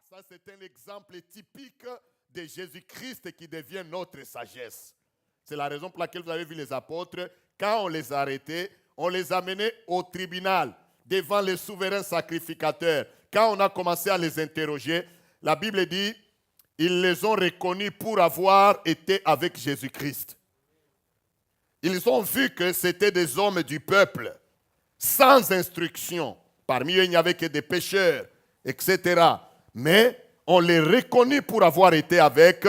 Ça, c'est un exemple typique de Jésus-Christ qui devient notre sagesse. C'est la raison pour laquelle vous avez vu les apôtres, quand on les arrêtait, on les amenait au tribunal, devant les souverains sacrificateurs. Quand on a commencé à les interroger, la Bible dit, ils les ont reconnus pour avoir été avec Jésus-Christ. Ils ont vu que c'était des hommes du peuple, sans instruction. Parmi eux, il n'y avait que des pécheurs, etc. Mais on les reconnut pour avoir été avec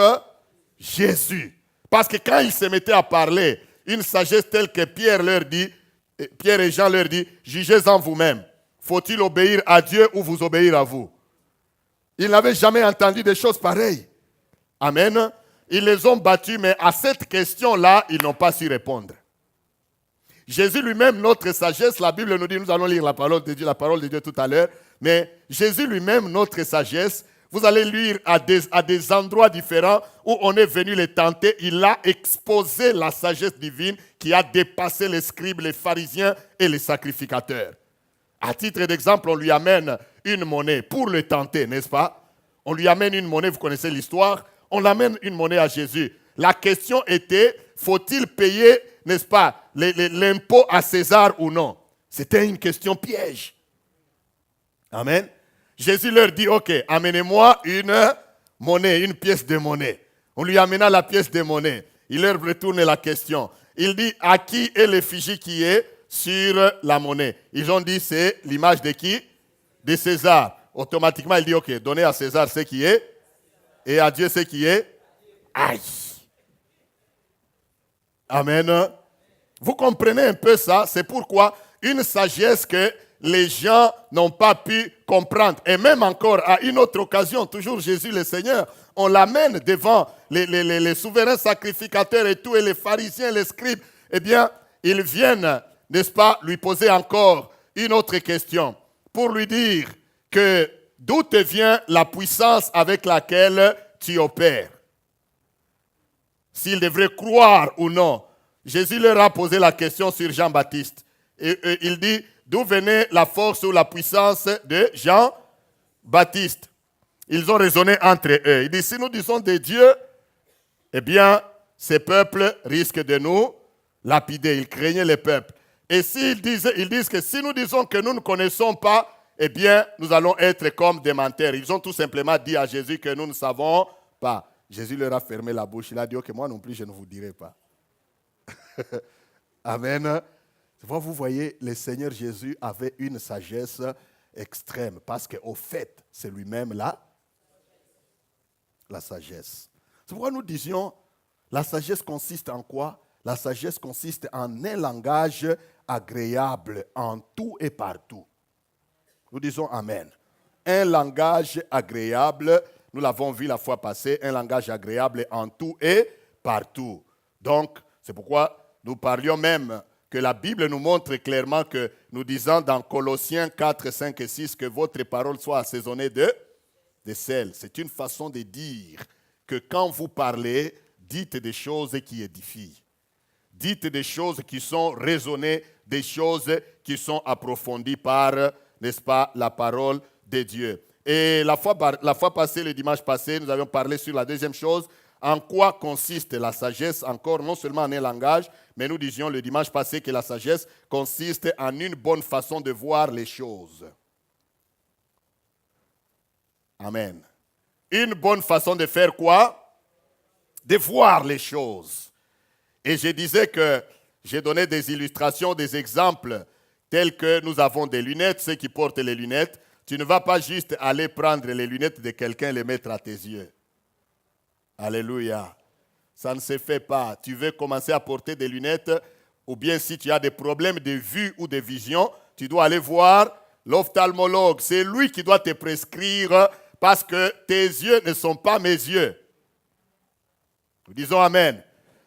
Jésus. Parce que quand ils se mettaient à parler, une sagesse telle que Pierre et Jean leur dit, jugez-en vous-même. Faut-il obéir à Dieu ou vous obéir à vous? Ils n'avaient jamais entendu des choses pareilles. Amen. Ils les ont battus, mais à cette question-là, ils n'ont pas su répondre. Jésus lui-même, notre sagesse, la Bible nous dit, nous allons lire la parole de Dieu tout à l'heure, mais Jésus lui-même, notre sagesse, vous allez lire à des endroits différents où on est venu les tenter. Il a exposé la sagesse divine qui a dépassé les scribes, les pharisiens et les sacrificateurs. À titre d'exemple, on lui amène une monnaie pour le tenter, n'est-ce pas? On lui amène une monnaie, vous connaissez l'histoire. On amène une monnaie à Jésus. La question était, faut-il payer, n'est-ce pas, l'impôt à César ou non? C'était une question piège. Amen. Jésus leur dit, ok, amenez-moi une monnaie, une pièce de monnaie. On lui amena la pièce de monnaie. Il leur retourne la question. Il dit, à qui est l'effigie qui est sur la monnaie? Ils ont dit, c'est l'image de qui? De César. Automatiquement, il dit, ok, donnez à César ce qui est et à Dieu ce qui est. Aïe. Amen. Vous comprenez un peu ça? C'est pourquoi une sagesse que les gens n'ont pas pu comprendre. Et même encore, à une autre occasion, toujours Jésus le Seigneur, on l'amène devant les souverains sacrificateurs et tout, et les pharisiens, les scribes. Eh bien, ils viennent, n'est-ce pas, lui poser encore une autre question pour lui dire que d'où te vient la puissance avec laquelle tu opères? S'ils devraient croire ou non. Jésus leur a posé la question sur Jean-Baptiste. Et il dit, d'où venait la force ou la puissance de Jean-Baptiste? Ils ont raisonné entre eux. Il dit, si nous disons de Dieu, eh bien, ces peuples risquent de nous lapider. Ils craignaient les peuples. Et ils disent que si nous disons que nous ne connaissons pas, eh bien, nous allons être comme des menteurs. Ils ont tout simplement dit à Jésus que nous ne savons pas. Jésus leur a fermé la bouche. Il a dit, ok, moi non plus, je ne vous dirai pas. Amen. Vous voyez, le Seigneur Jésus avait une sagesse extrême parce qu'au fait, c'est lui-même là, la sagesse. C'est pourquoi nous disions, la sagesse consiste en quoi? La sagesse consiste en un langage agréable en tout et partout. Nous disons Amen. Un langage agréable, nous l'avons vu la fois passée, un langage agréable en tout et partout. Donc, c'est pourquoi nous parlions même que la Bible nous montre clairement que nous disons dans Colossiens 4, 5 et 6 que votre parole soit assaisonnée de sel. C'est une façon de dire que quand vous parlez, dites des choses qui édifient. Dites des choses qui sont raisonnées, des choses qui sont approfondies par, n'est-ce pas, la parole de Dieu. Et la fois passée, le dimanche passé, nous avions parlé sur la deuxième chose. En quoi consiste la sagesse? Encore, non seulement en un langage, mais nous disions le dimanche passé que la sagesse consiste en une bonne façon de voir les choses. Amen. Une bonne façon de faire quoi? De voir les choses. Et je disais que j'ai donné des illustrations, des exemples, tels que nous avons des lunettes, ceux qui portent les lunettes. Tu ne vas pas juste aller prendre les lunettes de quelqu'un et les mettre à tes yeux. Alléluia. Ça ne se fait pas. Tu veux commencer à porter des lunettes, ou bien si tu as des problèmes de vue ou de vision, tu dois aller voir l'ophtalmologue. C'est lui qui doit te prescrire parce que tes yeux ne sont pas mes yeux. Nous disons Amen.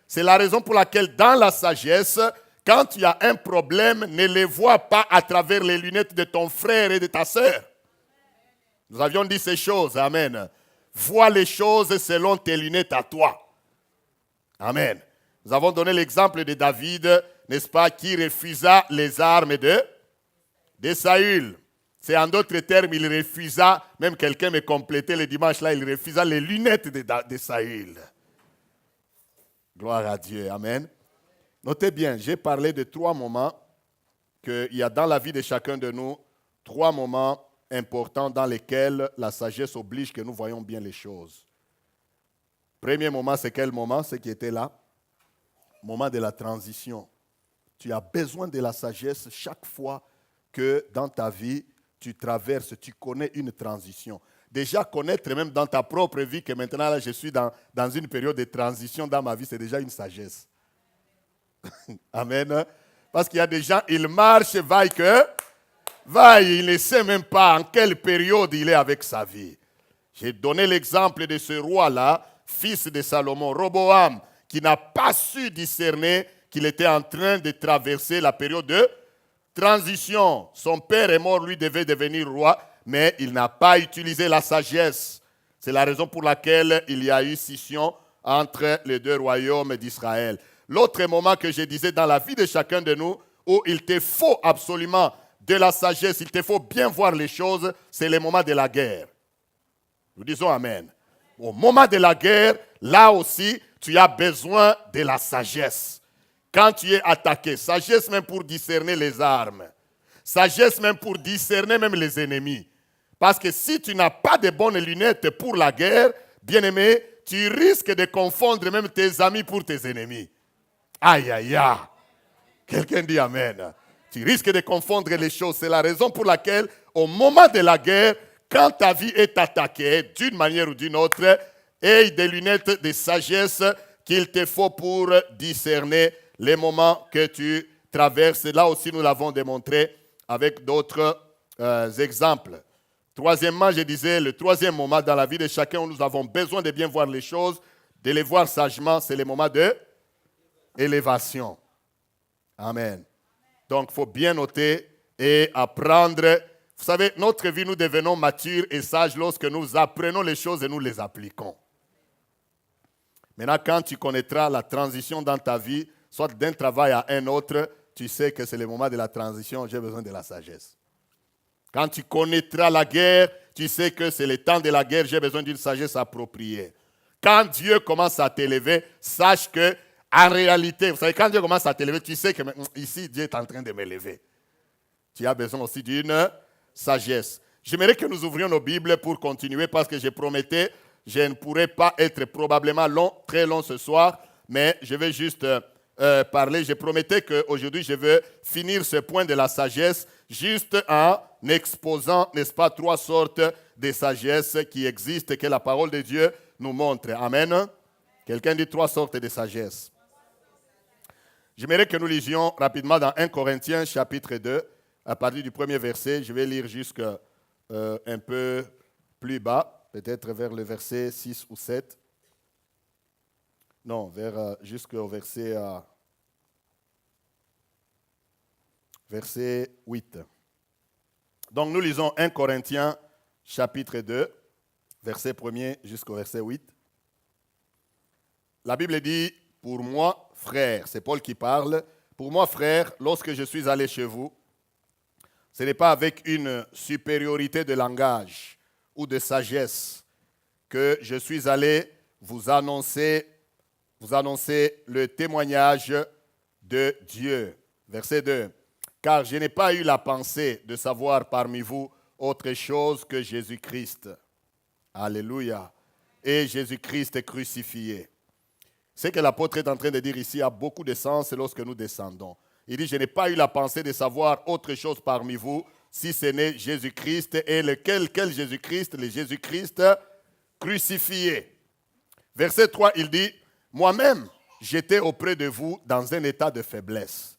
C'est la raison pour laquelle dans la sagesse, quand tu as un problème, ne les vois pas à travers les lunettes de ton frère et de ta sœur. Nous avions dit ces choses. Amen. Vois les choses selon tes lunettes à toi. Amen. Nous avons donné l'exemple de David, n'est-ce pas, qui refusa les armes de Saül. C'est en d'autres termes, il refusa, même quelqu'un me complétait le dimanche là, il refusa les lunettes de Saül. Gloire à Dieu, amen. Notez bien, j'ai parlé de 3 moments qu'il y a dans la vie de chacun de nous, 3 moments importants dans lesquels la sagesse oblige que nous voyons bien les choses. Premier moment, c'est quel moment? Ce qui était là. Moment de la transition. Tu as besoin de la sagesse chaque fois que dans ta vie, tu traverses, tu connais une transition. Déjà connaître même dans ta propre vie que maintenant là, je suis dans une période de transition dans ma vie, c'est déjà une sagesse. Amen. Parce qu'il y a des gens, ils marchent, il ne sait même pas en quelle période il est avec sa vie. J'ai donné l'exemple de ce roi-là, fils de Salomon, Roboam, qui n'a pas su discerner qu'il était en train de traverser la période de transition. Son père est mort, lui devait devenir roi, mais il n'a pas utilisé la sagesse. C'est la raison pour laquelle il y a eu scission entre les 2 royaumes d'Israël. L'autre moment que je disais dans la vie de chacun de nous, où il te faut absolument de la sagesse, il te faut bien voir les choses, c'est le moment de la guerre. Nous disons amen. Au moment de la guerre, là aussi, tu as besoin de la sagesse. Quand tu es attaqué, sagesse même pour discerner les armes. Sagesse même pour discerner même les ennemis. Parce que si tu n'as pas de bonnes lunettes pour la guerre, bien-aimé, tu risques de confondre même tes amis pour tes ennemis. Aïe, aïe, aïe. Quelqu'un dit amen. Tu risques de confondre les choses. C'est la raison pour laquelle, au moment de la guerre, quand ta vie est attaquée d'une manière ou d'une autre, aie des lunettes de sagesse qu'il te faut pour discerner les moments que tu traverses. Là aussi, nous l'avons démontré avec d'autres exemples. Troisièmement, je disais, le 3e moment dans la vie de chacun où nous avons besoin de bien voir les choses, de les voir sagement, c'est le moment de élévation. Amen. Donc, il faut bien noter et apprendre. Vous savez, notre vie, nous devenons matures et sages lorsque nous apprenons les choses et nous les appliquons. Maintenant, quand tu connaîtras la transition dans ta vie, soit d'un travail à un autre, tu sais que c'est le moment de la transition, j'ai besoin de la sagesse. Quand tu connaîtras la guerre, tu sais que c'est le temps de la guerre, j'ai besoin d'une sagesse appropriée. Quand Dieu commence à t'élever, sache que, en réalité, vous savez, quand Dieu commence à t'élever, tu sais que ici, Dieu est en train de m'élever. Tu as besoin aussi d'une sagesse. J'aimerais que nous ouvrions nos Bibles pour continuer parce que je promettais, je ne pourrais pas être probablement très long ce soir, mais je vais juste parler. Je promettais qu'aujourd'hui, je veux finir ce point de la sagesse juste en exposant, n'est-ce pas, 3 sortes de sagesse qui existent, que la parole de Dieu nous montre. Amen. Quelqu'un dit 3 sortes de sagesse. J'aimerais que nous lisions rapidement dans 1 Corinthiens chapitre 2, à partir du 1er verset. Je vais lire jusqu'à un peu plus bas, peut-être vers le verset 6 ou 7. Non, jusqu'au verset 8. Donc nous lisons 1 Corinthiens chapitre 2, verset 1er jusqu'au verset 8. La Bible dit, pour moi, frère, c'est Paul qui parle, pour moi, frère, lorsque je suis allé chez vous, ce n'est pas avec une supériorité de langage ou de sagesse que je suis allé vous annoncer le témoignage de Dieu. Verset 2. Car je n'ai pas eu la pensée de savoir parmi vous autre chose que Jésus-Christ. Alléluia. Et Jésus-Christ est crucifié. Ce que l'apôtre est en train de dire ici a beaucoup de sens lorsque nous descendons. Il dit, je n'ai pas eu la pensée de savoir autre chose parmi vous, si ce n'est Jésus-Christ. Et quel Jésus-Christ? Le Jésus-Christ crucifié. Verset 3, il dit, moi-même, j'étais auprès de vous dans un état de faiblesse,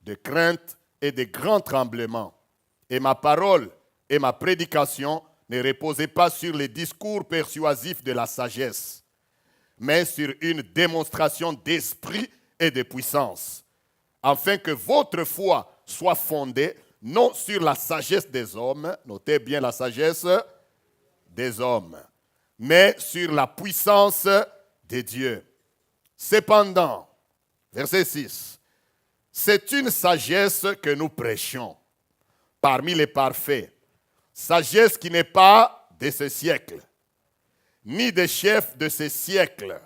de crainte et de grand tremblement. Et ma parole et ma prédication ne reposaient pas sur les discours persuasifs de la sagesse, mais sur une démonstration d'esprit et de puissance, afin que votre foi soit fondée non sur la sagesse des hommes, notez bien la sagesse des hommes, mais sur la puissance de Dieu. Cependant, verset 6, c'est une sagesse que nous prêchons parmi les parfaits, sagesse qui n'est pas de ce siècle, ni des chefs de ce siècle,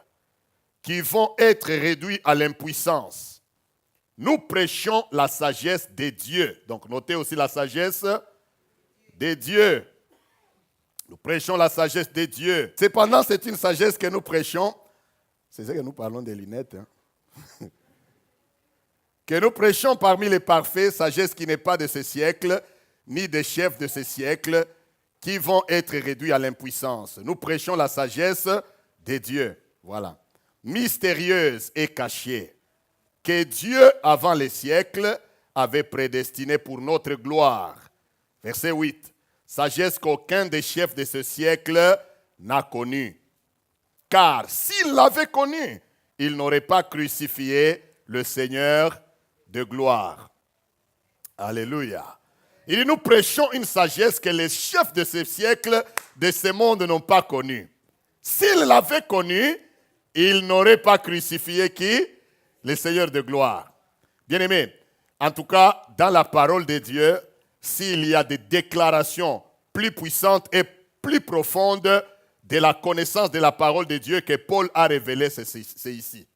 qui vont être réduits à l'impuissance. Nous prêchons la sagesse des dieux. Donc notez aussi la sagesse des dieux. Nous prêchons la sagesse des dieux. Cependant, c'est une sagesse que nous prêchons. C'est ça que nous parlons des lunettes. Hein? Que nous prêchons parmi les parfaits, sagesse qui n'est pas de ce siècle, ni des chefs de ce siècle, qui vont être réduits à l'impuissance. Nous prêchons la sagesse des dieux. Voilà. Mystérieuse et cachée, que Dieu, avant les siècles, avait prédestinée pour notre gloire. Verset 8. Sagesse qu'aucun des chefs de ce siècle n'a connue. Car s'il l'avait connue, il n'aurait pas crucifié le Seigneur de gloire. Alléluia. Et nous prêchons une sagesse que les chefs de ce siècle, de ce monde, n'ont pas connue. S'il l'avait connue, il n'aurait pas crucifié qui? Le Seigneur de gloire. Bien-aimés, en tout cas, dans la parole de Dieu, s'il y a des déclarations plus puissantes et plus profondes de la connaissance de la parole de Dieu que Paul a révélée, c'est ici.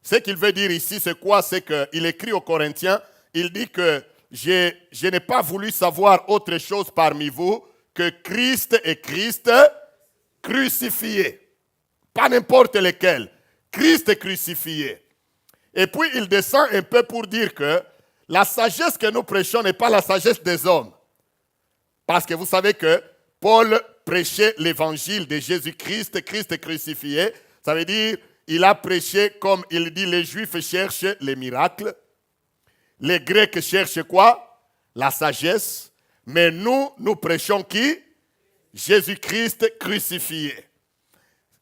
Ce qu'il veut dire ici, c'est quoi? C'est qu'il écrit aux Corinthiens, il dit que je n'ai pas voulu savoir autre chose parmi vous que Christ et Christ crucifié. Pas n'importe lequel. Christ crucifié. Et puis il descend un peu pour dire que la sagesse que nous prêchons n'est pas la sagesse des hommes. Parce que vous savez que Paul prêchait l'évangile de Jésus-Christ, Christ crucifié. Ça veut dire, il a prêché, comme il dit, les Juifs cherchent les miracles. Les Grecs cherchent quoi? La sagesse. Mais nous prêchons qui? Jésus-Christ crucifié.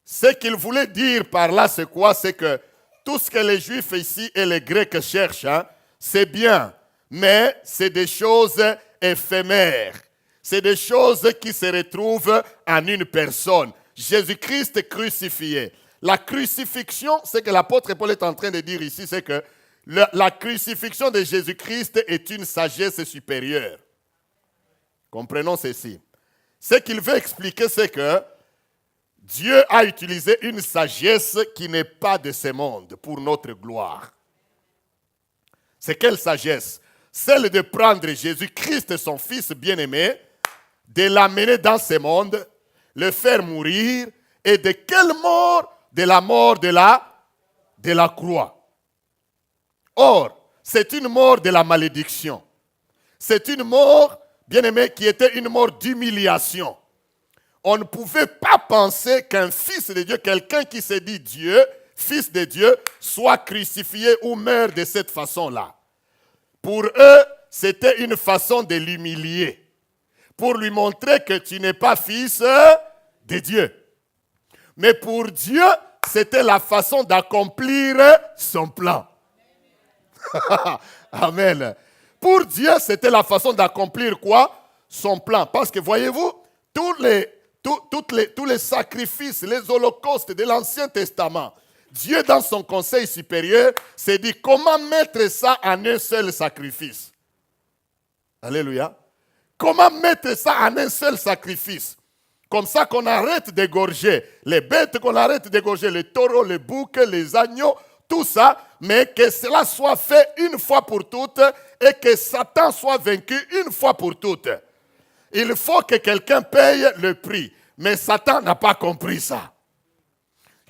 Ce qu'il voulait dire par là, c'est quoi? C'est que tout ce que les Juifs ici et les Grecs cherchent, hein, c'est bien, mais c'est des choses éphémères. C'est des choses qui se retrouvent en une personne. Jésus-Christ crucifié. La crucifixion, c'est que l'apôtre Paul est en train de dire ici, c'est que la crucifixion de Jésus-Christ est une sagesse supérieure. Comprenons ceci. Ce qu'il veut expliquer, c'est que Dieu a utilisé une sagesse qui n'est pas de ce monde pour notre gloire. C'est quelle sagesse? Celle de prendre Jésus-Christ, son Fils bien-aimé, de l'amener dans ce monde, le faire mourir, et de quelle mort? De la mort de la croix. Or, c'est une mort de la malédiction. C'est une mort, bien-aimé, qui était une mort d'humiliation. On ne pouvait pas penser qu'un fils de Dieu, quelqu'un qui se dit Dieu, fils de Dieu, soit crucifié ou meurt de cette façon-là. Pour eux, c'était une façon de l'humilier, pour lui montrer que tu n'es pas fils de Dieu. Mais pour Dieu, c'était la façon d'accomplir son plan. Amen. Pour Dieu, c'était la façon d'accomplir quoi? Son plan. Parce que voyez-vous, tous les sacrifices, les holocaustes de l'Ancien Testament, Dieu, dans son conseil supérieur, s'est dit comment mettre ça en un seul sacrifice. Alléluia. Comment mettre ça en un seul sacrifice? Comme ça qu'on arrête d'égorger les bêtes, qu'on arrête d'égorger les taureaux, les boucs, les agneaux, tout ça, mais que cela soit fait une fois pour toutes et que Satan soit vaincu une fois pour toutes. Il faut que quelqu'un paye le prix. Mais Satan n'a pas compris ça.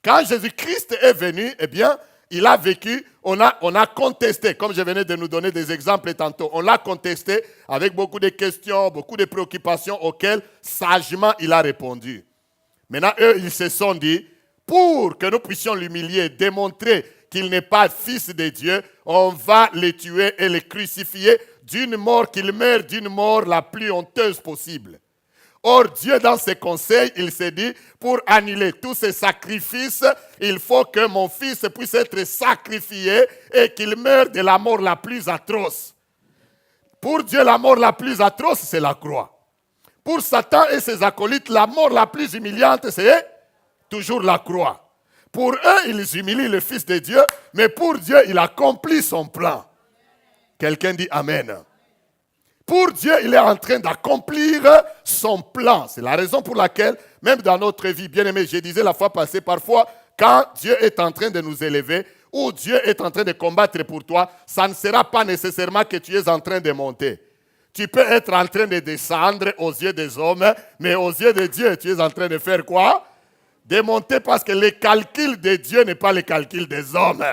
Quand Jésus-Christ est venu, eh bien, il a vécu, on a contesté, comme je venais de nous donner des exemples tantôt, on l'a contesté avec beaucoup de questions, beaucoup de préoccupations auxquelles sagement il a répondu. Maintenant, eux, ils se sont dit, pour que nous puissions l'humilier, démontrer qu'il n'est pas fils de Dieu, on va le tuer et le crucifier d'une mort qu'il meurt, d'une mort la plus honteuse possible. Or, Dieu, dans ses conseils, il s'est dit, pour annuler tous ces sacrifices, il faut que mon fils puisse être sacrifié et qu'il meure de la mort la plus atroce. Pour Dieu, la mort la plus atroce, c'est la croix. Pour Satan et ses acolytes, la mort la plus humiliante, c'est toujours la croix. Pour eux, ils humilient le Fils de Dieu, mais pour Dieu, il accomplit son plan. Quelqu'un dit Amen. pour Dieu, il est en train d'accomplir son plan. C'est la raison pour laquelle, même dans notre vie, bien aimé, je disais la fois passée, parfois, quand Dieu est en train de nous élever, ou Dieu est en train de combattre pour toi, ça ne sera pas nécessairement que tu es en train de monter. Tu peux être en train de descendre aux yeux des hommes, mais aux yeux de Dieu, tu es en train de faire quoi? De monter, parce que le calcul de Dieu n'est pas le calcul des hommes.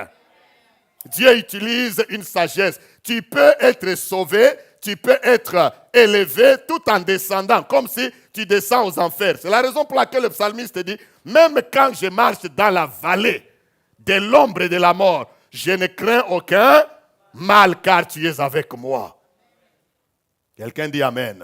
Dieu utilise une sagesse. Tu peux être sauvé, tu peux être élevé tout en descendant, comme si tu descends aux enfers. C'est la raison pour laquelle le psalmiste dit, même quand je marche dans la vallée de l'ombre de la mort, je ne crains aucun mal, car tu es avec moi. Quelqu'un dit Amen.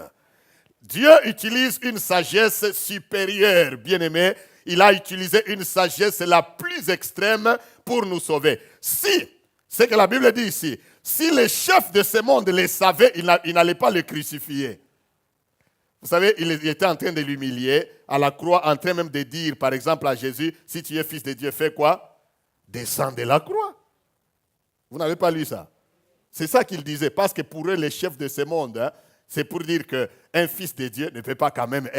Dieu utilise une sagesse supérieure, bien-aimé. Il a utilisé une sagesse la plus extrême pour nous sauver. Si, c'est que la Bible dit ici, si les chefs de ce monde les savaient, ils n'allaient pas le crucifier. Vous savez, il était en train de l'humilier à la croix, en train même de dire, par exemple, à Jésus, si tu es fils de Dieu, fais quoi? Descends de la croix. Vous n'avez pas lu ça? C'est ça qu'il disait, parce que pour eux, les chefs de ce monde, c'est pour dire qu'un fils de Dieu ne peut pas quand même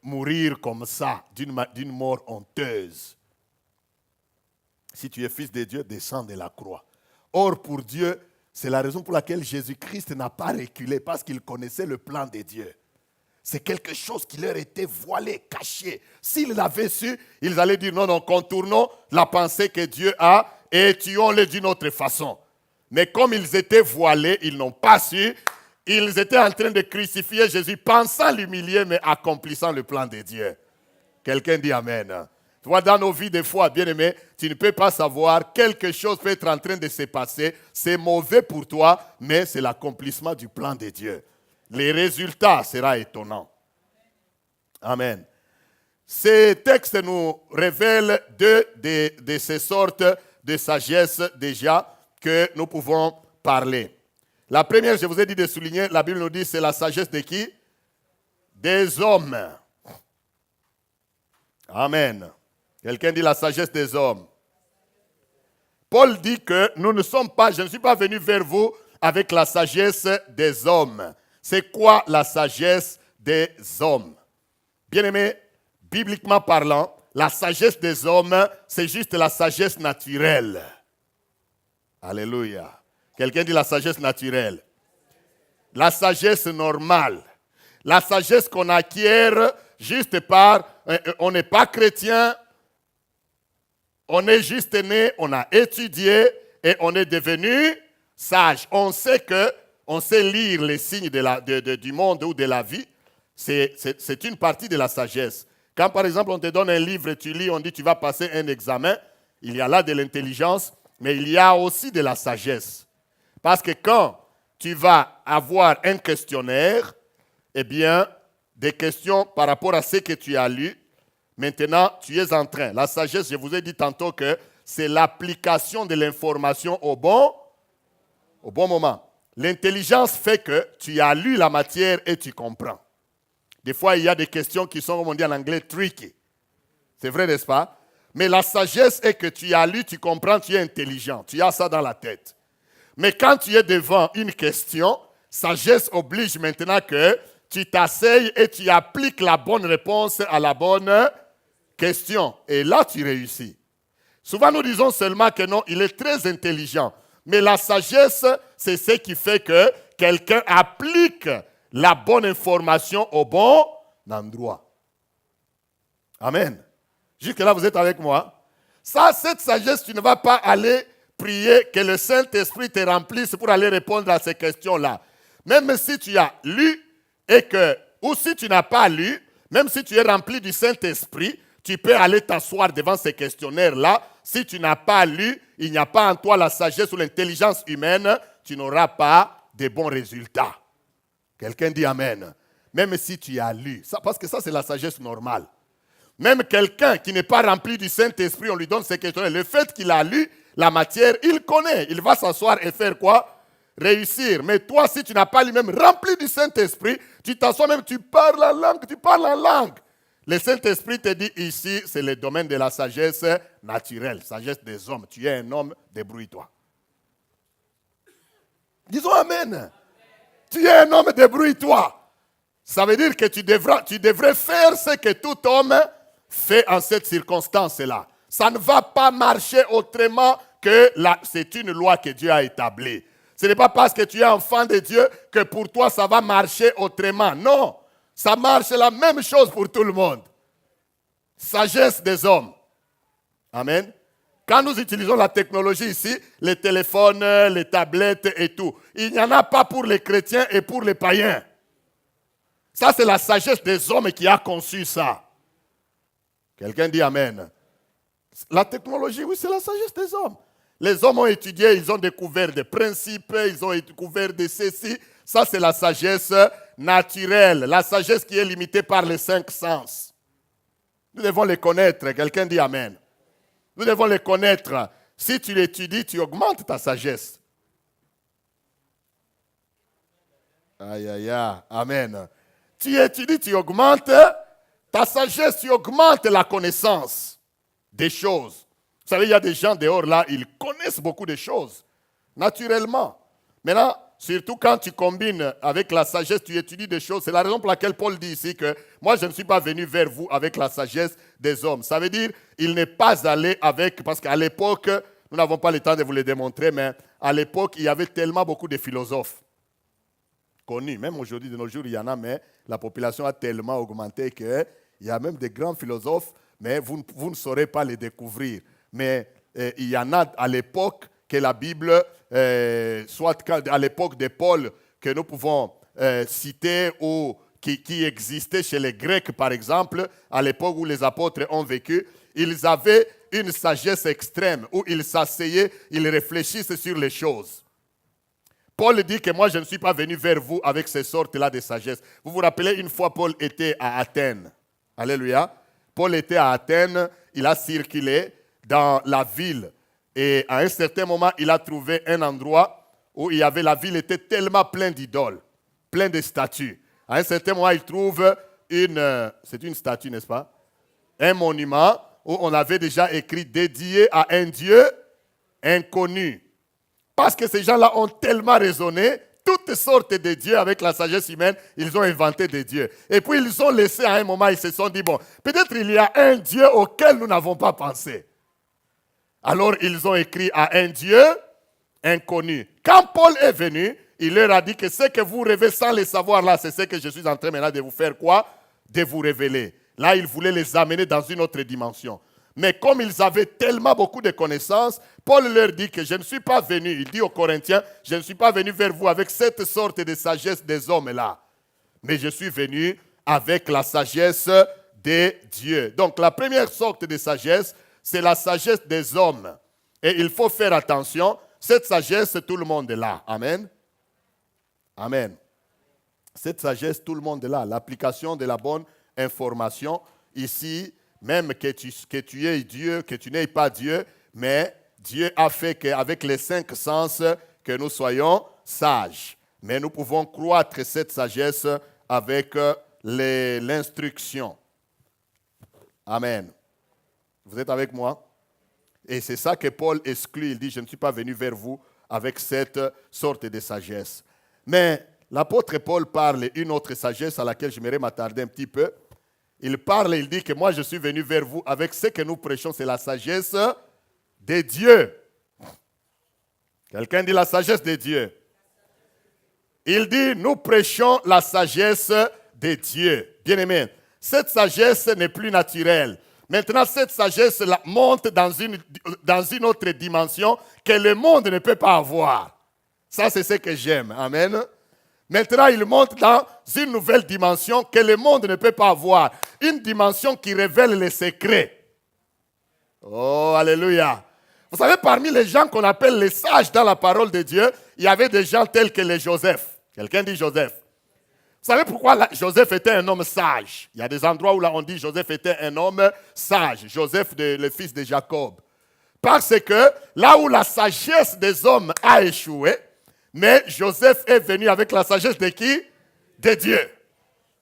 mourir comme ça, d'une mort honteuse. Si tu es fils de Dieu, descends de la croix. Or, pour Dieu, c'est la raison pour laquelle Jésus-Christ n'a pas reculé, parce qu'il connaissait le plan de Dieu. C'est quelque chose qui leur était voilé, caché. S'ils l'avaient su, ils allaient dire non, contournons la pensée que Dieu a et tuons-le d'une autre façon. Mais comme ils étaient voilés, ils n'ont pas su. Ils étaient en train de crucifier Jésus, pensant l'humilier, mais accomplissant le plan de Dieu. Quelqu'un dit Amen. Tu vois, dans nos vies, des fois, bien-aimé, tu ne peux pas savoir, quelque chose peut être en train de se passer. C'est mauvais pour toi, mais c'est l'accomplissement du plan de Dieu. Les résultats seront étonnants. Amen. Ces textes nous révèlent deux de ces sortes de sagesse déjà que nous pouvons parler. La première, je vous ai dit de souligner, la Bible nous dit, c'est la sagesse de qui? Des hommes. Amen. Quelqu'un dit la sagesse des hommes. Paul dit que je ne suis pas venu vers vous avec la sagesse des hommes. C'est quoi la sagesse des hommes? Bien-aimé, bibliquement parlant, la sagesse des hommes, c'est juste la sagesse naturelle. Alléluia. Quelqu'un dit la sagesse naturelle. La sagesse normale. La sagesse qu'on acquiert juste par... On n'est pas chrétien, on est juste né, on a étudié et on est devenu sage. On sait lire les signes du monde ou de la vie. C'est une partie de la sagesse. Quand par exemple on te donne un livre, tu lis, on dit tu vas passer un examen, il y a là de l'intelligence, mais il y a aussi de la sagesse. Parce que quand tu vas avoir un questionnaire, eh bien, des questions par rapport à ce que tu as lu, maintenant, tu es en train. La sagesse, je vous ai dit tantôt que c'est l'application de l'information au bon moment. L'intelligence fait que tu as lu la matière et tu comprends. Des fois, il y a des questions qui sont, comme on dit en anglais, tricky. C'est vrai, n'est-ce pas? Mais la sagesse est que tu as lu, tu comprends, tu es intelligent. Tu as ça dans la tête. Mais quand tu es devant une question, sagesse oblige maintenant que tu t'asseyes et tu appliques la bonne réponse à la bonne question. Et là, tu réussis. Souvent, nous disons seulement que non, il est très intelligent. Mais la sagesse, c'est ce qui fait que quelqu'un applique la bonne information au bon endroit. Amen. Jusque-là, vous êtes avec moi? Ça, cette sagesse, tu ne vas pas aller prier que le Saint-Esprit te remplisse pour aller répondre à ces questions-là. Même si tu as lu ou si tu n'as pas lu, même si tu es rempli du Saint-Esprit, tu peux aller t'asseoir devant ces questionnaires-là. Si tu n'as pas lu, il n'y a pas en toi la sagesse ou l'intelligence humaine, tu n'auras pas de bons résultats. Quelqu'un dit Amen. Même si tu as lu, parce que ça c'est la sagesse normale. Même quelqu'un qui n'est pas rempli du Saint-Esprit, on lui donne ces questionnaires. Le fait qu'il a lu la matière, il connaît. Il va s'asseoir et faire quoi? Réussir. Mais toi, si tu n'as pas lui-même rempli du Saint-Esprit, tu t'assois même, tu parles en langue. Le Saint-Esprit te dit ici, c'est le domaine de la sagesse naturelle, sagesse des hommes. Tu es un homme, débrouille-toi. Disons Amen. Tu es un homme, débrouille-toi. Ça veut dire que tu devrais faire ce que tout homme fait en cette circonstance-là. Ça ne va pas marcher autrement que c'est une loi que Dieu a établie. Ce n'est pas parce que tu es enfant de Dieu que pour toi ça va marcher autrement. Non, ça marche la même chose pour tout le monde. Sagesse des hommes. Amen. Quand nous utilisons la technologie ici, les téléphones, les tablettes et tout, il n'y en a pas pour les chrétiens et pour les païens. Ça, c'est la sagesse des hommes qui a conçu ça. Quelqu'un dit Amen. La technologie, oui, c'est la sagesse des hommes. Les hommes ont étudié, ils ont découvert des principes, ils ont découvert des ceci. Ça, c'est la sagesse naturelle, la sagesse qui est limitée par les 5 sens. Nous devons les connaître. Quelqu'un dit Amen. Nous devons les connaître. Si tu l'étudies, tu augmentes ta sagesse. Aïe, aïe, aïe. Amen. Tu étudies, tu augmentes ta sagesse, tu augmentes la connaissance des choses. Vous savez, il y a des gens dehors là, ils connaissent beaucoup de choses, naturellement. Maintenant, surtout quand tu combines avec la sagesse, tu étudies des choses. C'est la raison pour laquelle Paul dit ici que moi, je ne suis pas venu vers vous avec la sagesse des hommes. Ça veut dire, il n'est pas allé avec, parce qu'à l'époque, nous n'avons pas le temps de vous le démontrer, mais à l'époque, il y avait tellement beaucoup de philosophes connus. Même aujourd'hui, de nos jours, il y en a, mais la population a tellement augmenté qu'il y a même des grands philosophes, mais vous ne saurez pas les découvrir. Mais il y en a à l'époque que la Bible, soit à l'époque de Paul, que nous pouvons citer, ou qui existait chez les Grecs, par exemple, à l'époque où les apôtres ont vécu, ils avaient une sagesse extrême, où ils s'asseyaient, ils réfléchissent sur les choses. Paul dit que moi, je ne suis pas venu vers vous avec ces sortes-là de sagesse. Vous vous rappelez, une fois, Paul était à Athènes. Alléluia. Paul était à Athènes, il a circulé dans la ville. Et à un certain moment, il a trouvé un endroit où la ville était tellement pleine d'idoles, pleine de statues. À un certain moment, il trouve c'est une statue, n'est-ce pas? Un monument où on avait déjà écrit dédié à un Dieu inconnu. Parce que ces gens-là ont tellement raisonné, toutes sortes de dieux avec la sagesse humaine, ils ont inventé des dieux. Et puis ils ont laissé à un moment, ils se sont dit, bon, peut-être il y a un Dieu auquel nous n'avons pas pensé. Alors ils ont écrit à un Dieu inconnu. Quand Paul est venu, il leur a dit que ce que vous rêvez sans le savoir là, c'est ce que je suis en train maintenant de vous faire quoi? De vous révéler. Là, il voulait les amener dans une autre dimension. Mais comme ils avaient tellement beaucoup de connaissances, Paul leur dit que je ne suis pas venu, il dit aux Corinthiens, je ne suis pas venu vers vous avec cette sorte de sagesse des hommes-là, mais je suis venu avec la sagesse des dieux. Donc la première sorte de sagesse, c'est la sagesse des hommes. Et il faut faire attention, cette sagesse, tout le monde est là. Amen. Amen. Cette sagesse, tout le monde est là. L'application de la bonne information, ici, même que tu aies Dieu, que tu n'aies pas Dieu, mais Dieu a fait qu'avec les 5 sens, que nous soyons sages. Mais nous pouvons croître cette sagesse avec l'instruction. Amen. Vous êtes avec moi? Et c'est ça que Paul exclut. Il dit, je ne suis pas venu vers vous avec cette sorte de sagesse. Mais l'apôtre Paul parle d'une autre sagesse à laquelle j'aimerais m'attarder un petit peu. Il parle, il dit que moi je suis venu vers vous avec ce que nous prêchons, c'est la sagesse de Dieu. Quelqu'un dit la sagesse de Dieu. Il dit, nous prêchons la sagesse de Dieu. Bien-aimé, cette sagesse n'est plus naturelle. Maintenant, cette sagesse monte dans une autre dimension que le monde ne peut pas avoir. Ça, c'est ce que j'aime. Amen. Maintenant, il monte dans une nouvelle dimension que le monde ne peut pas avoir. Une dimension qui révèle les secrets. Oh, alléluia. Vous savez, parmi les gens qu'on appelle les sages dans la parole de Dieu, il y avait des gens tels que les Joseph. Quelqu'un dit Joseph. Vous savez pourquoi Joseph était un homme sage? Il y a des endroits où là on dit Joseph était un homme sage. Joseph, le fils de Jacob. Parce que là où la sagesse des hommes a échoué, mais Joseph est venu avec la sagesse de qui? De Dieu.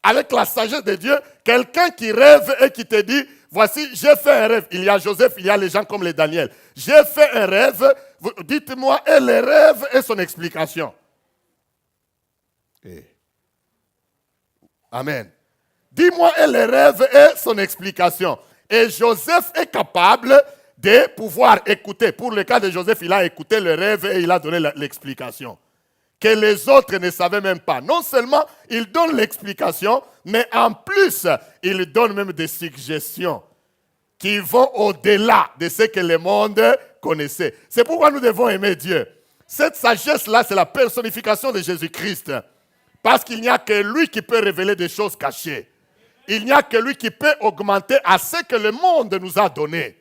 Avec la sagesse de Dieu, quelqu'un qui rêve et qui te dit, voici, j'ai fait un rêve. Il y a Joseph, il y a les gens comme les Daniel. J'ai fait un rêve, dites-moi, et le rêve et son explication. Eh. Amen. Dis-moi et le rêve et son explication. Et Joseph est capable de pouvoir écouter. Pour le cas de Joseph, il a écouté le rêve et il a donné l'explication. Que les autres ne savaient même pas. Non seulement il donne l'explication, mais en plus, il donne même des suggestions qui vont au-delà de ce que le monde connaissait. C'est pourquoi nous devons aimer Dieu. Cette sagesse-là, c'est la personnification de Jésus-Christ. Parce qu'il n'y a que lui qui peut révéler des choses cachées. Il n'y a que lui qui peut augmenter à ce que le monde nous a donné.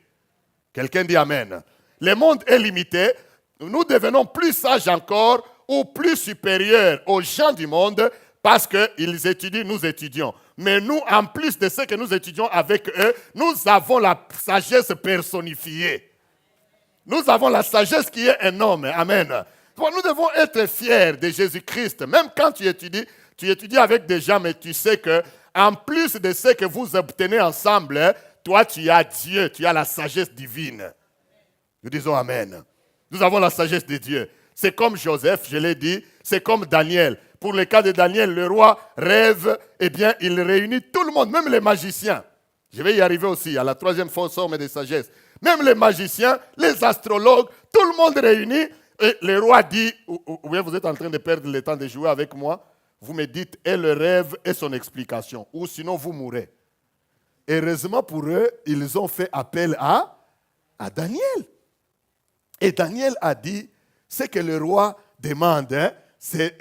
Quelqu'un dit Amen. Le monde est limité. Nous devenons plus sages encore ou plus supérieurs aux gens du monde parce qu'ils étudient, nous étudions. Mais nous, en plus de ce que nous étudions avec eux, nous avons la sagesse personnifiée. Nous avons la sagesse qui est un homme. Amen. Nous devons être fiers de Jésus-Christ. Même quand tu étudies avec des gens, mais tu sais que en plus de ce que vous obtenez ensemble, toi tu as Dieu, tu as la sagesse divine. Nous disons Amen. Nous avons la sagesse de Dieu. C'est comme Joseph, je l'ai dit, c'est comme Daniel. Pour le cas de Daniel, le roi rêve, eh bien, il réunit tout le monde, même les magiciens. Je vais y arriver aussi, à la troisième forme de sagesse. Même les magiciens, les astrologues, tout le monde réuni. Et le roi dit, ou bien vous êtes en train de perdre le temps de jouer avec moi, vous me dites, et le rêve et son explication, ou sinon vous mourrez. Heureusement pour eux, ils ont fait appel à Daniel. Et Daniel a dit, ce que le roi demande, c'est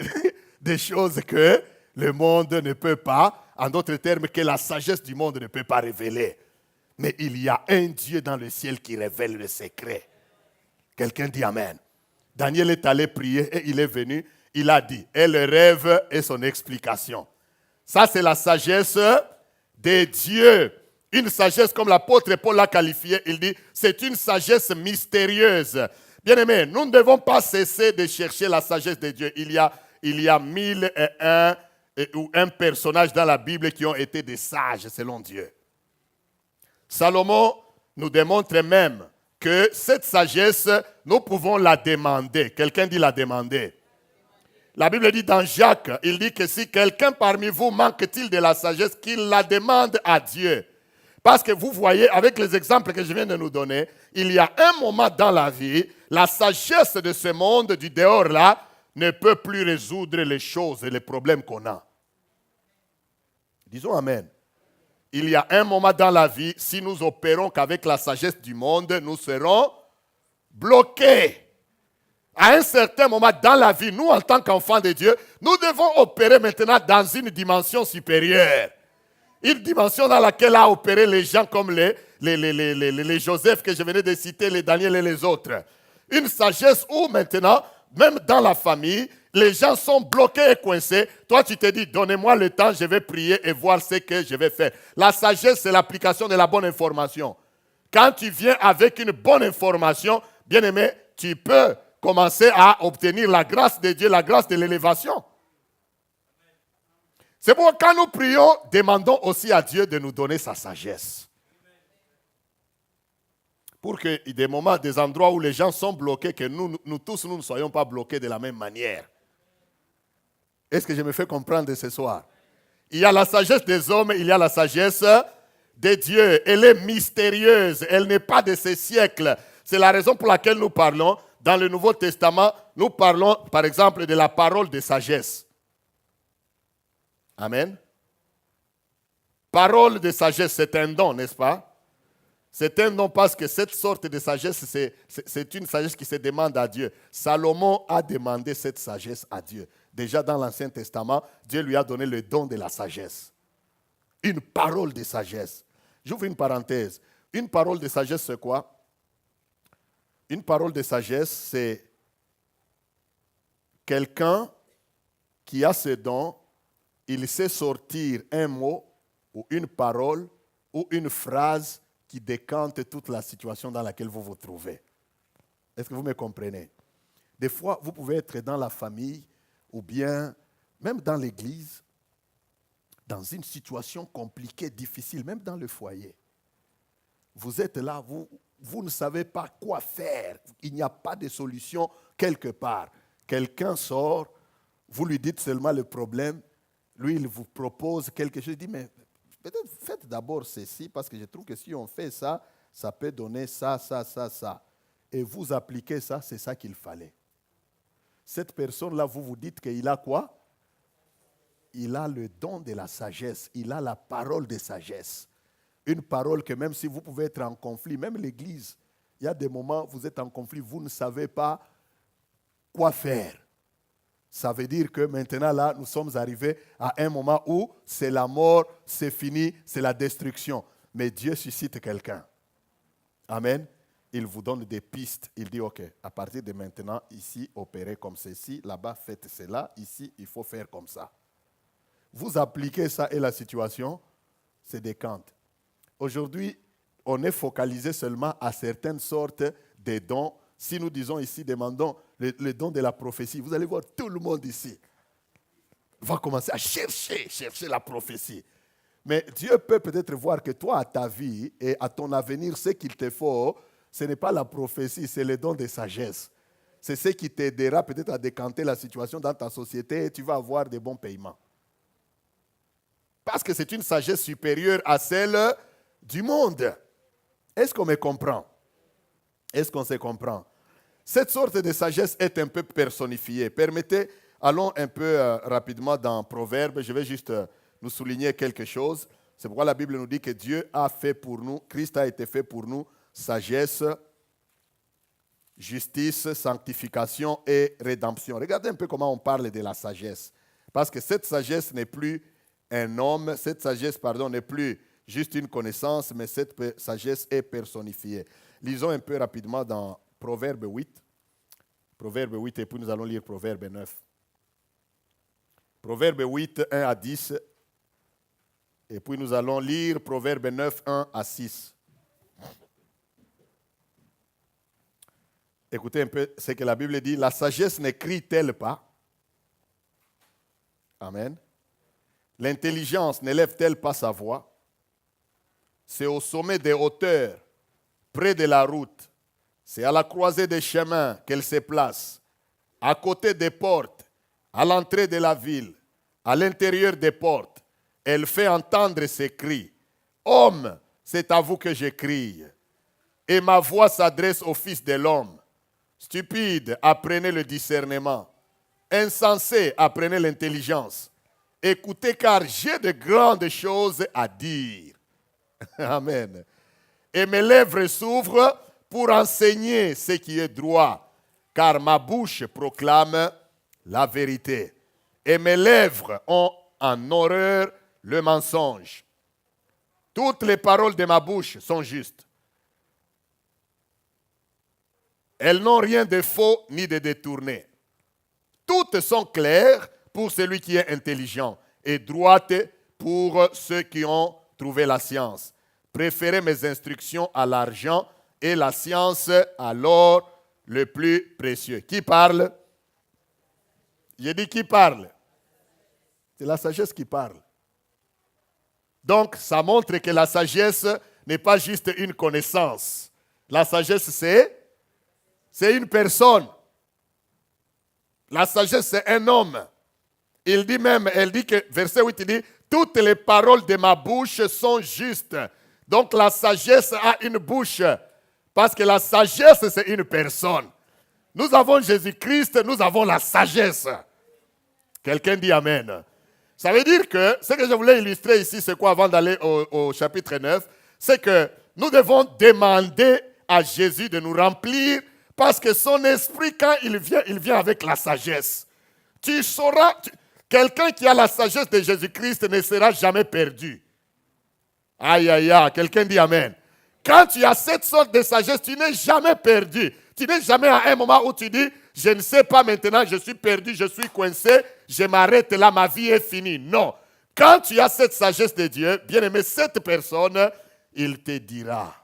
des choses que le monde ne peut pas, en d'autres termes, que la sagesse du monde ne peut pas révéler. Mais il y a un Dieu dans le ciel qui révèle le secret. Quelqu'un dit Amen. Daniel est allé prier et il est venu, il a dit, et le rêve et son explication. Ça, c'est la sagesse de Dieu. Une sagesse comme l'apôtre Paul l'a qualifiée, il dit, c'est une sagesse mystérieuse. Bien-aimés, nous ne devons pas cesser de chercher la sagesse de Dieu. Il y a 1001 ou un personnage dans la Bible qui ont été des sages selon Dieu. Salomon nous démontre même que cette sagesse, nous pouvons la demander. Quelqu'un dit la demander. La Bible dit dans Jacques, il dit que si quelqu'un parmi vous manque-t-il de la sagesse, qu'il la demande à Dieu. Parce que vous voyez, avec les exemples que je viens de nous donner, il y a un moment dans la vie, la sagesse de ce monde du dehors-là ne peut plus résoudre les choses et les problèmes qu'on a. Disons Amen. Il y a un moment dans la vie, si nous opérons qu'avec la sagesse du monde, nous serons bloqués. À un certain moment dans la vie, nous, en tant qu'enfants de Dieu, nous devons opérer maintenant dans une dimension supérieure. Une dimension dans laquelle a opéré les gens comme les Joseph que je venais de citer, les Daniel et les autres. Une sagesse où maintenant, même dans la famille, les gens sont bloqués et coincés. Toi, tu te dis, donnez-moi le temps, je vais prier et voir ce que je vais faire. La sagesse, c'est l'application de la bonne information. Quand tu viens avec une bonne information, bien aimé, tu peux commencer à obtenir la grâce de Dieu, la grâce de l'élévation. C'est pourquoi quand nous prions, demandons aussi à Dieu de nous donner sa sagesse. Pour que des moments, des endroits où les gens sont bloqués, que nous tous, nous ne soyons pas bloqués de la même manière. Est-ce que je me fais comprendre ce soir? Il y a la sagesse des hommes, il y a la sagesse de Dieu. Elle est mystérieuse, elle n'est pas de ce siècle. C'est la raison pour laquelle nous parlons, dans le Nouveau Testament, nous parlons par exemple de la parole de sagesse. Amen. Parole de sagesse, c'est un don, n'est-ce pas? C'est un don parce que cette sorte de sagesse, c'est une sagesse qui se demande à Dieu. Salomon a demandé cette sagesse à Dieu. Déjà dans l'Ancien Testament, Dieu lui a donné le don de la sagesse. Une parole de sagesse. J'ouvre une parenthèse. Une parole de sagesse, c'est quoi? Une parole de sagesse, c'est quelqu'un qui a ce don, il sait sortir un mot ou une parole ou une phrase qui décante toute la situation dans laquelle vous vous trouvez. Est-ce que vous me comprenez? Des fois, vous pouvez être dans la famille ou bien même dans l'église, dans une situation compliquée, difficile, même dans le foyer. Vous êtes là, vous ne savez pas quoi faire. Il n'y a pas de solution quelque part. Quelqu'un sort Vous lui dites seulement le problème. Lui, il vous propose quelque chose. Il dit, mais peut-être faites d'abord ceci, parce que je trouve que si on fait ça, ça peut donner ça, ça, ça, ça. Et vous appliquez ça, c'est ça qu'il fallait. Cette personne-là, vous vous dites qu'il a quoi? Il a le don de la sagesse. Il a la parole de sagesse. Une parole que même si vous pouvez être en conflit, même l'Église, il y a des moments où vous êtes en conflit, vous ne savez pas quoi faire. Ça veut dire que maintenant, là, nous sommes arrivés à un moment où c'est la mort, c'est fini, c'est la destruction. Mais Dieu suscite quelqu'un. Amen. Il vous donne des pistes. Il dit, OK, à partir de maintenant, ici, opérez comme ceci, là-bas, faites cela, ici, il faut faire comme ça. Vous appliquez ça et la situation se décante. Aujourd'hui, on est focalisé seulement à certaines sortes de dons. Si nous disons ici, demandons le don de la prophétie, vous allez voir tout le monde ici va commencer à chercher la prophétie. Mais Dieu peut peut-être voir que toi, à ta vie et à ton avenir, ce qu'il te faut, ce n'est pas la prophétie, c'est le don de sagesse. C'est ce qui t'aidera peut-être à décanter la situation dans ta société et tu vas avoir des bons paiements. Parce que c'est une sagesse supérieure à celle du monde. Est-ce qu'on me comprend? Est-ce qu'on se comprend? Cette sorte de sagesse est un peu personnifiée. Permettez, allons un peu rapidement dans Proverbes. Je vais juste nous souligner quelque chose. C'est pourquoi la Bible nous dit que Dieu a fait pour nous, Christ a été fait pour nous, sagesse, justice, sanctification et rédemption. Regardez un peu comment on parle de la sagesse. Parce que cette sagesse n'est plus un homme, cette sagesse, pardon, n'est plus juste une connaissance, mais cette sagesse est personnifiée. Lisons un peu rapidement dans Proverbe 8. Proverbe 8, et puis nous allons lire Proverbe 9. Proverbe 8, 1 à 10. Et puis nous allons lire Proverbe 9, 1 à 6. Écoutez un peu ce que la Bible dit. La sagesse n'écrit-elle pas? Amen. L'intelligence n'élève-t-elle pas sa voix? C'est au sommet des hauteurs, près de la route. C'est à la croisée des chemins qu'elle se place, à côté des portes, à l'entrée de la ville, à l'intérieur des portes. Elle fait entendre ses cris. Homme, c'est à vous que je crie. Et ma voix s'adresse au Fils de l'homme. Stupide, apprenez le discernement. Insensé, apprenez l'intelligence. Écoutez, car j'ai de grandes choses à dire. Amen. Et mes lèvres s'ouvrent pour enseigner ce qui est droit, car ma bouche proclame la vérité. Et mes lèvres ont en horreur le mensonge. Toutes les paroles de ma bouche sont justes. Elles n'ont rien de faux ni de détourné. Toutes sont claires pour celui qui est intelligent et droites pour ceux qui ont trouvé la science. Préférez mes instructions à l'argent et la science à l'or le plus précieux. Qui parle? J'ai dit qui parle? C'est la sagesse qui parle. Donc, ça montre que la sagesse n'est pas juste une connaissance. La sagesse, c'est une personne. La sagesse, c'est un homme. Il dit même, elle dit que, verset 8, il dit, toutes les paroles de ma bouche sont justes. Donc la sagesse a une bouche. Parce que la sagesse, c'est une personne. Nous avons Jésus-Christ, nous avons la sagesse. Quelqu'un dit Amen. Ça veut dire que, ce que je voulais illustrer ici, c'est quoi avant d'aller au chapitre 9? C'est que nous devons demander à Jésus de nous remplir parce que son esprit, quand il vient avec la sagesse. Tu sauras, quelqu'un qui a la sagesse de Jésus-Christ ne sera jamais perdu. Aïe, aïe, aïe, quelqu'un dit Amen. Quand tu as cette sorte de sagesse, tu n'es jamais perdu. Tu n'es jamais à un moment où tu dis, je ne sais pas maintenant, je suis perdu, je suis coincé, je m'arrête là, ma vie est finie. Non. Quand tu as cette sagesse de Dieu, bien aimé, cette personne, il te dira.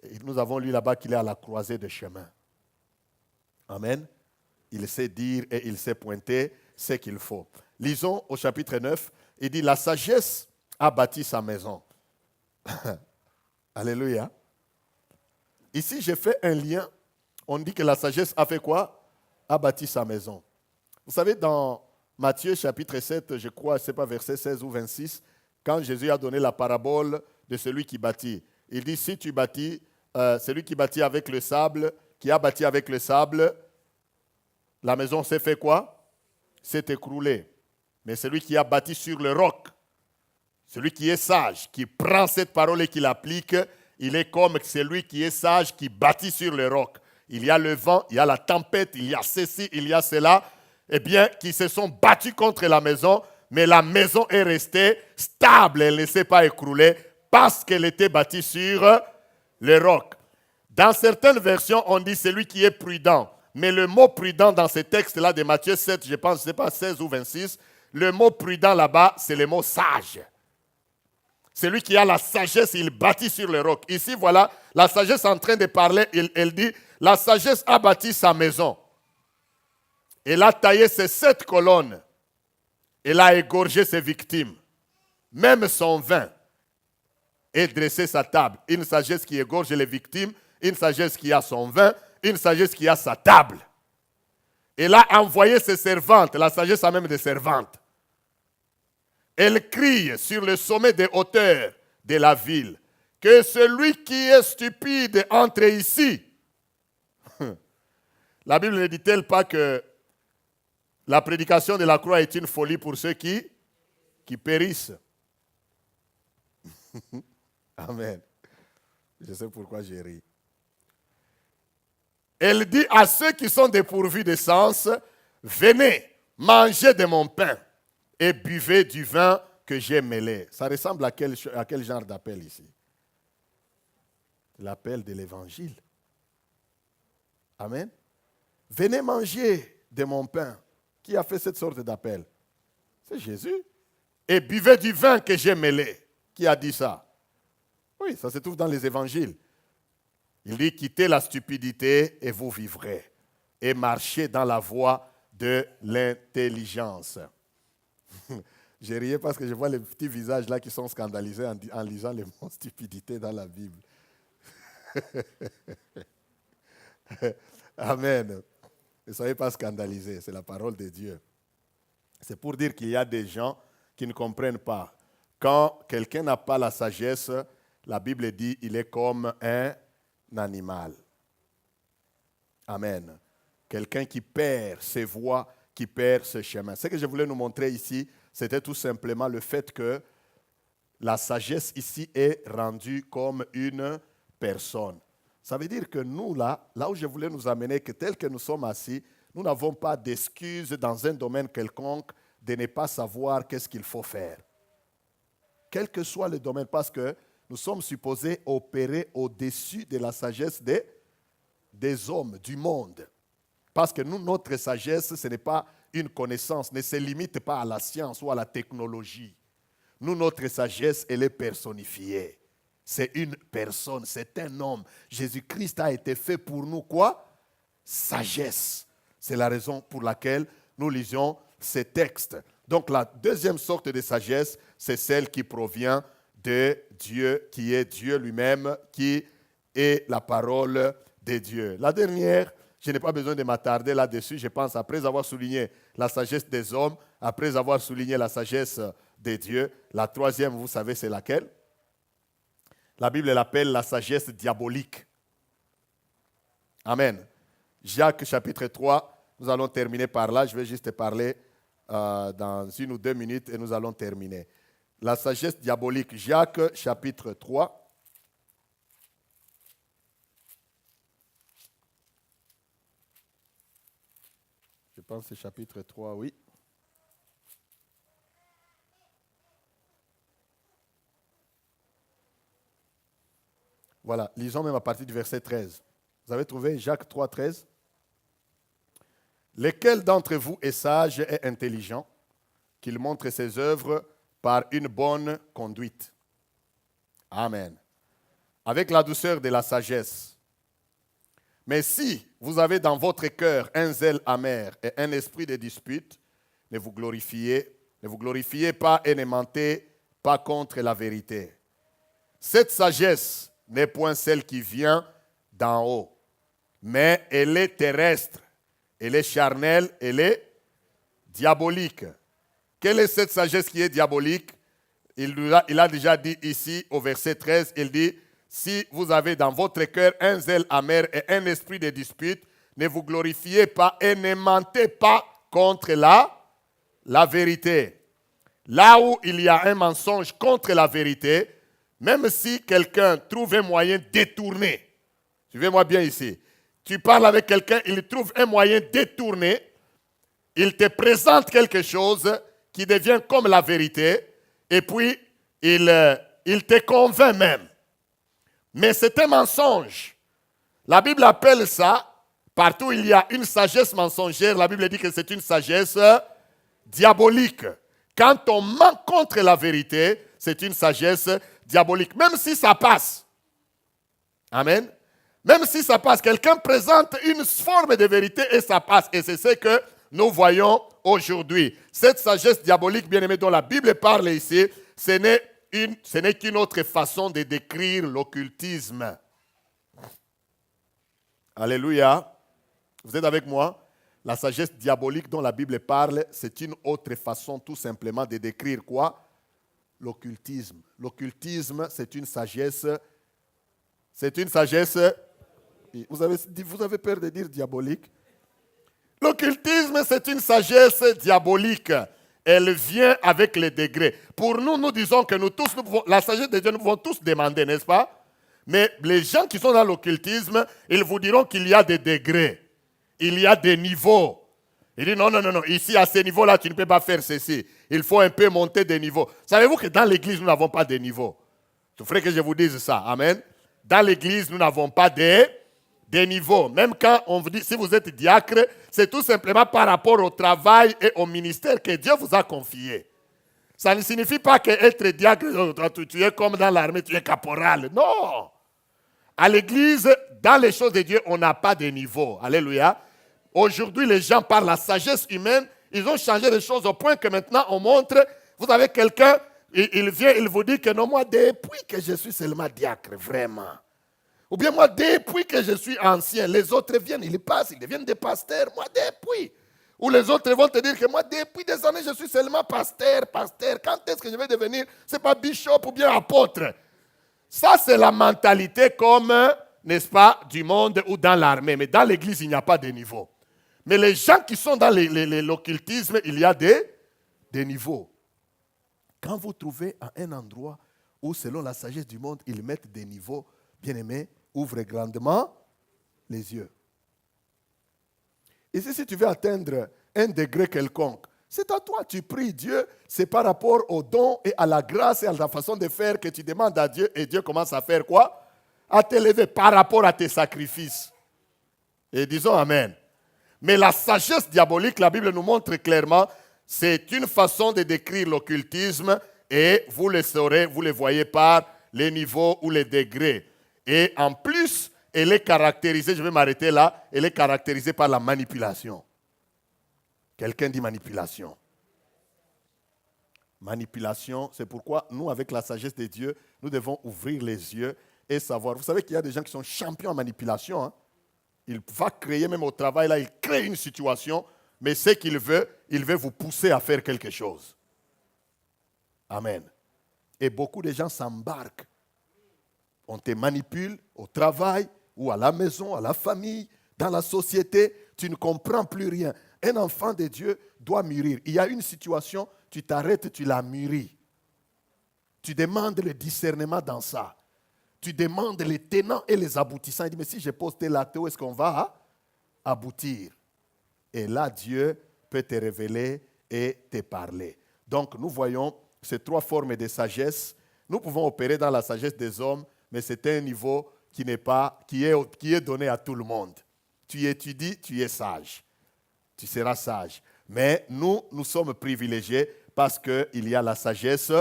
Et nous avons lu là-bas qu'il est à la croisée des chemins. Amen. Il sait dire et il sait pointer ce qu'il faut. Lisons au chapitre 9, il dit, la sagesse a bâti sa maison. Alléluia. Ici, j'ai fait un lien. On dit que la sagesse a fait quoi? A bâti sa maison. Vous Vous savez, dans Matthieu chapitre 7, je crois, ce n'est pas verset 16 ou 26, quand Jésus a donné la parabole de celui qui bâtit, il dit, si tu bâtis, celui qui bâtit avec le sable, qui a bâti avec le sable, la maison s'est fait quoi? S'est écroulée. Mais celui qui a bâti sur le roc, celui qui est sage, qui prend cette parole et qui l'applique, il est comme celui qui est sage, qui bâtit sur le roc. Il y a le vent, il y a la tempête, il y a ceci, il y a cela, eh bien, qui se sont battus contre la maison, mais la maison est restée stable, elle ne s'est pas écroulée parce qu'elle était bâtie sur le roc. Dans certaines versions, on dit celui qui est prudent. Mais le mot prudent dans ce texte-là de Matthieu 7, je pense, ce n'est pas 16 ou 26, le mot prudent là-bas, c'est le mot sage. Celui qui a la sagesse, il bâtit sur le roc. Ici, voilà, la sagesse en train de parler, elle dit, la sagesse a bâti sa maison. Elle a taillé ses 7 colonnes. Elle a égorgé ses victimes. Même son vin. Et dressé sa table. Une sagesse qui égorge les victimes, une sagesse qui a son vin, une sagesse qui a sa table. Elle a envoyé ses servantes, la sagesse a même des servantes. Elle crie sur le sommet des hauteurs de la ville que celui qui est stupide entre ici. La Bible ne dit-elle pas que la prédication de la croix est une folie pour ceux qui périssent? Amen. Je sais pourquoi j'ai ri. Elle dit à ceux qui sont dépourvus de sens, venez, mangez de mon pain et buvez du vin que j'ai mêlé. Ça ressemble à quel genre d'appel ici? L'appel de l'évangile. Amen. Venez manger de mon pain. Qui a fait cette sorte d'appel? C'est Jésus. Et buvez du vin que j'ai mêlé. Qui a dit ça? Oui, ça se trouve dans les évangiles. Il dit, quittez la stupidité et vous vivrez. Et marchez dans la voie de l'intelligence. J'ai ri parce que je vois les petits visages là qui sont scandalisés en lisant le mot stupidité dans la Bible. Amen. Ne soyez pas scandalisés, c'est la parole de Dieu. C'est pour dire qu'il y a des gens qui ne comprennent pas. Quand quelqu'un n'a pas la sagesse, la Bible dit il est comme un animal. Amen. Quelqu'un qui perd ses voies, qui perd ses chemins. Ce que je voulais nous montrer ici, c'était tout simplement le fait que la sagesse ici est rendue comme une personne. Ça veut dire que nous, là où je voulais nous amener, que tel que nous sommes assis, nous n'avons pas d'excuse dans un domaine quelconque de ne pas savoir qu'est-ce qu'il faut faire. Quel que soit le domaine, parce que nous sommes supposés opérer au-dessus de la sagesse des hommes, du monde. Parce que nous, notre sagesse, ce n'est pas une connaissance, ne se limite pas à la science ou à la technologie. Nous, notre sagesse, elle est personnifiée. C'est une personne, c'est un homme. Jésus-Christ a été fait pour nous quoi? Sagesse. C'est la raison pour laquelle nous lisions ces textes. Donc la deuxième sorte de sagesse, c'est celle qui provient de Dieu, qui est Dieu lui-même, qui est la parole de Dieu. La dernière, je n'ai pas besoin de m'attarder là-dessus, je pense, après avoir souligné la sagesse des hommes, après avoir souligné la sagesse de Dieu, la troisième, vous savez, c'est laquelle? La Bible l'appelle la sagesse diabolique. Amen. Jacques chapitre 3, nous allons terminer par là. Je vais juste parler dans 1 ou 2 minutes et nous allons terminer. La sagesse diabolique, Jacques chapitre 3. Je pense que c'est chapitre 3, oui. Voilà, lisons même à partir du verset 13. Vous avez trouvé Jacques 3, 13? Lequel d'entre vous est sage et intelligent, qu'il montre ses œuvres par une bonne conduite? Amen. Avec la douceur de la sagesse. Mais si vous avez dans votre cœur un zèle amer et un esprit de dispute, ne vous glorifiez pas et ne mentez pas contre la vérité. Cette sagesse n'est point celle qui vient d'en haut, mais elle est terrestre, elle est charnelle, elle est diabolique. Quelle est cette sagesse qui est diabolique? Il a déjà dit ici au verset 13, il dit, si vous avez dans votre cœur un zèle amer et un esprit de dispute, ne vous glorifiez pas et ne mentez pas contre la vérité. Là où il y a un mensonge contre la vérité, même si quelqu'un trouve un moyen détourné, suivez-moi bien ici, tu parles avec quelqu'un, il trouve un moyen détourné, il te présente quelque chose qui devient comme la vérité, et puis il te convainc même. Mais c'est un mensonge. La Bible appelle ça, partout où il y a une sagesse mensongère, la Bible dit que c'est une sagesse diabolique. Quand on ment contre la vérité, c'est une sagesse diabolique. Même si ça passe. Amen. Même si ça passe, quelqu'un présente une forme de vérité et ça passe. Et c'est ce que nous voyons aujourd'hui. Cette sagesse diabolique, bien aimée, dont la Bible parle ici, ce n'est qu'une autre façon de décrire l'occultisme. Alléluia. Vous êtes avec moi? La sagesse diabolique dont la Bible parle, c'est une autre façon tout simplement de décrire quoi? L'occultisme. L'occultisme, c'est une sagesse. C'est une sagesse. Vous avez peur de dire diabolique? L'occultisme, c'est une sagesse diabolique. Elle vient avec les degrés. Pour nous, nous disons que nous tous, la sagesse de Dieu, nous pouvons tous demander, n'est-ce pas? Mais les gens qui sont dans l'occultisme, ils vous diront qu'il y a des degrés. Il y a des niveaux. Il dit non, ici à ce niveau-là, tu ne peux pas faire ceci. Il faut un peu monter des niveaux. Savez-vous que dans l'église, nous n'avons pas de niveaux? Il faudrait que je vous dise ça. Amen. Dans l'église, nous n'avons pas des niveaux. Même quand on vous dit, si vous êtes diacre, c'est tout simplement par rapport au travail et au ministère que Dieu vous a confié. Ça ne signifie pas qu'être diacre, tu es comme dans l'armée, tu es caporal. Non. À l'église, dans les choses de Dieu, on n'a pas de niveau. Alléluia. Aujourd'hui, les gens, par la sagesse humaine, ils ont changé les choses au point que maintenant, on montre, vous avez quelqu'un, il vient, il vous dit que non, moi, depuis que je suis seulement diacre, vraiment. Ou bien moi, depuis que je suis ancien, les autres viennent, ils passent, ils deviennent des pasteurs, moi, depuis. Ou les autres vont te dire que moi, depuis des années, je suis seulement pasteur. Quand est-ce que je vais devenir, c'est pas bishop ou bien apôtre? Ça, c'est la mentalité comme, n'est-ce pas, du monde ou dans l'armée. Mais dans l'église, il n'y a pas de niveau. Mais les gens qui sont dans l'occultisme, il y a des niveaux. Quand vous trouvez à un endroit où, selon la sagesse du monde, ils mettent des niveaux, bien aimés, ouvrez grandement les yeux. Ici, si tu veux atteindre un degré quelconque, c'est à toi, tu pries Dieu, c'est par rapport au don et à la grâce et à la façon de faire que tu demandes à Dieu et Dieu commence à faire quoi? À t'élever par rapport à tes sacrifices. Et disons Amen. Mais la sagesse diabolique, la Bible nous montre clairement, c'est une façon de décrire l'occultisme et vous le saurez, vous le voyez par les niveaux ou les degrés. Et en plus, elle est caractérisée, je vais m'arrêter là, elle est caractérisée par la manipulation. Quelqu'un dit manipulation. Manipulation, c'est pourquoi nous, avec la sagesse de Dieu, nous devons ouvrir les yeux et savoir. Vous savez qu'il y a des gens qui sont champions en manipulation. Hein? Il va créer, même au travail, là, il crée une situation, mais ce qu'il veut, il veut vous pousser à faire quelque chose. Amen. Et beaucoup de gens s'embarquent. On te manipule au travail ou à la maison, à la famille, dans la société. Tu ne comprends plus rien. Un enfant de Dieu doit mûrir. Il y a une situation, tu t'arrêtes, tu la mûris. Tu demandes le discernement dans ça. Tu demandes les tenants et les aboutissants. Il dit, mais si je pose tel acte, où est-ce qu'on va aboutir? Et là, Dieu peut te révéler et te parler. Donc, nous voyons ces trois formes de sagesse. Nous pouvons opérer dans la sagesse des hommes, mais c'est un niveau qui est donné à tout le monde. Tu étudies, tu es sage. Tu seras sage. Mais nous sommes privilégiés parce qu'il y a la sagesse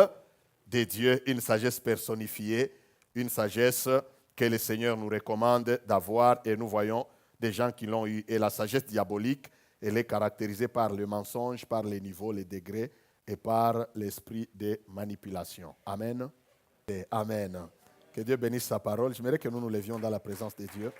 de Dieu, une sagesse personnifiée, une sagesse que le Seigneur nous recommande d'avoir et nous voyons des gens qui l'ont eu. Et la sagesse diabolique, elle est caractérisée par le mensonge, par les niveaux, les degrés et par l'esprit de manipulation. Amen. Et amen. Que Dieu bénisse sa parole. J'aimerais que nous nous levions dans la présence de Dieu.